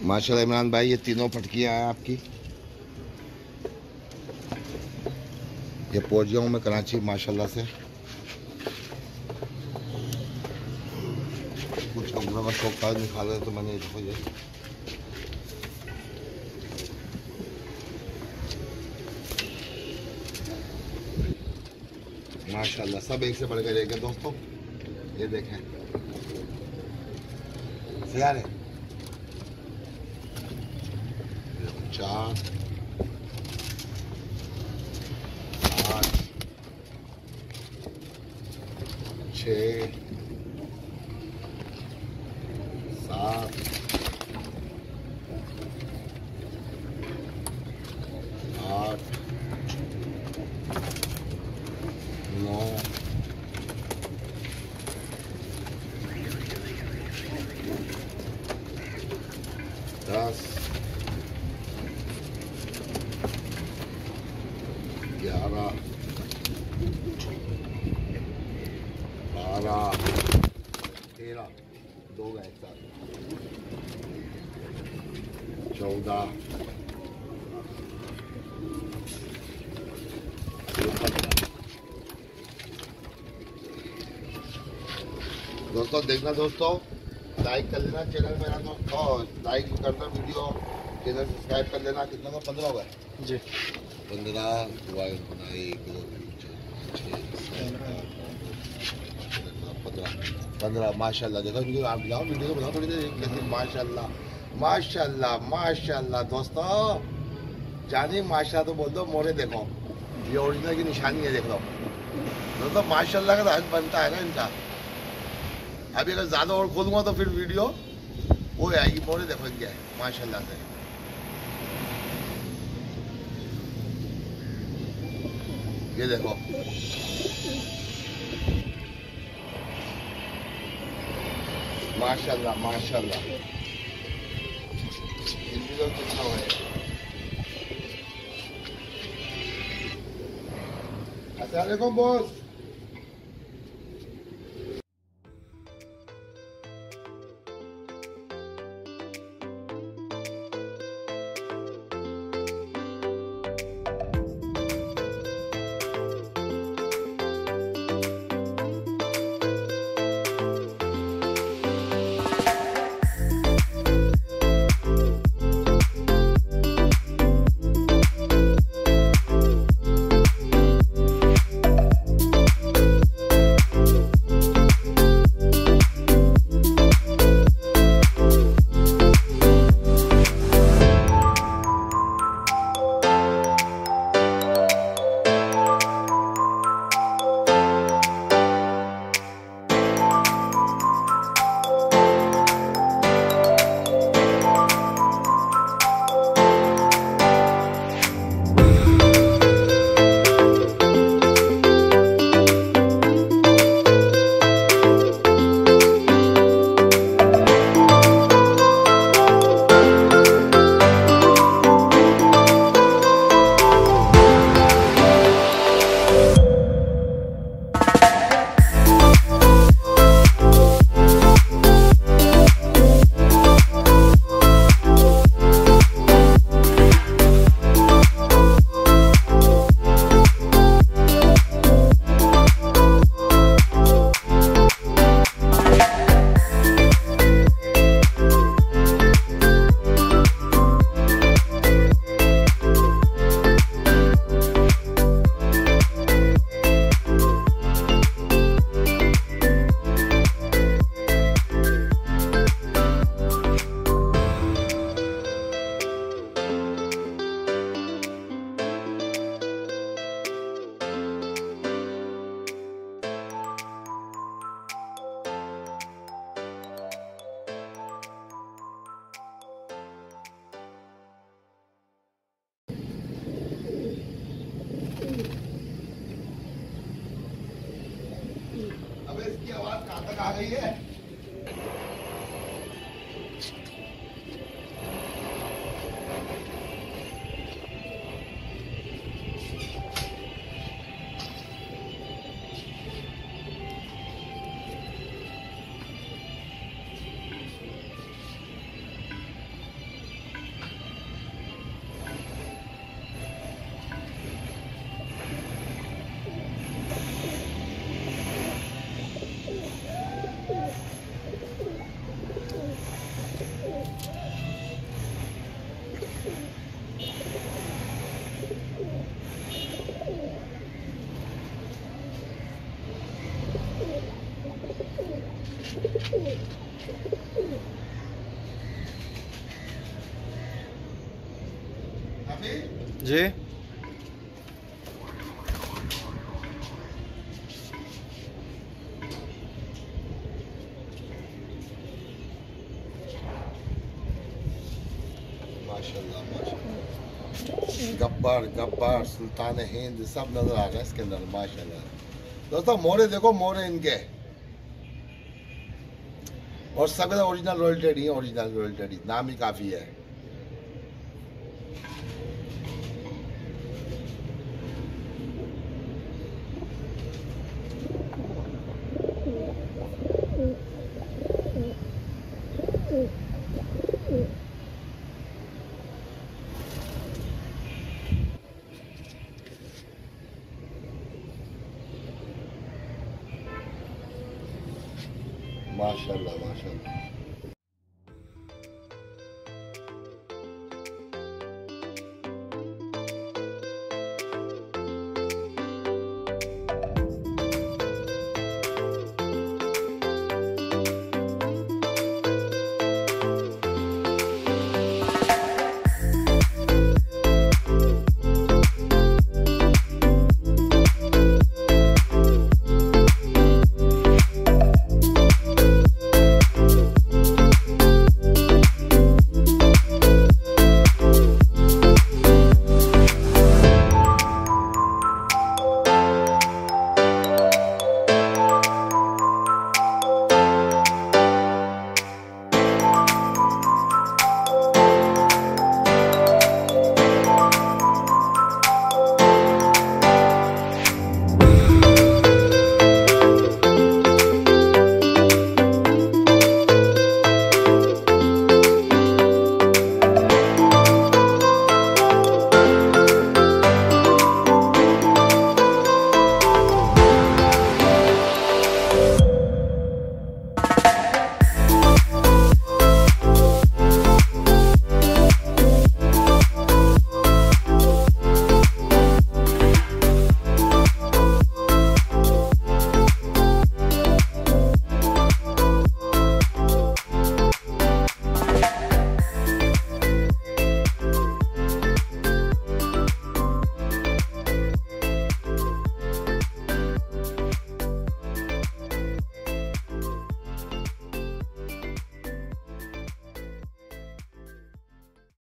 माशाल्लाह इमरान भाई, ये तीनों पटकियाँ हैं आपकी। ये पहुँच गया हूँ मैं कराची माशाल्लाह से। कुछ कपड़ों का शौक था निकाला तो मैंने देखो ये माशाल्लाह सब एक से बढ़ कर एक है दोस्तों। ये देखें तैयार है। 4 8 6 7 8 9 10 11 12 13 दो गए एक साथ 14 दोस्तों देखना दोस्तों, लाइक कर लेना चैनल मेरा दोस्तों, लाइक करना वीडियो, चैनल सब्सक्राइब कर लेना। कितना का 15 हुआ है जी। 15 15 माशाल्लाह। देखो वीडियो आप दिलाओ, वीडियो को बनाओ थोड़ी देर। माशाल्लाह माशाल्लाह माशाल्लाह दोस्तों, जानी माशाल्लाह तो बोल दो मोरे। देखो ये ओरिजिनल की निशानी है, देख लो दोस्तों। माशाल्लाह का हक बनता है ना इनका। अभी अगर ज़्यादा और खोलूँगा तो फिर वीडियो वो आएगी। मोरे देखो इनके माशाल्लाह से। ये देखो माशाल्लाह माशाल्लाह। इनकी तो कितना हुआ है। अस्सलाम वालेकुम बॉस। इसकी आवाज कहाँ तक आ गई है। जी माशाल्लाह माशाल्लाह, गब्बर गब्बर सुल्तान हिंद सब नजर आ रहा है इसके अंदर माशाल्लाह। दोस्तों मोरे देखो, मोरे इनके, और सब ओरिजिनल रॉयल टेडी है, ओरिजिनल रॉयल टेडी, नाम ही काफ़ी है।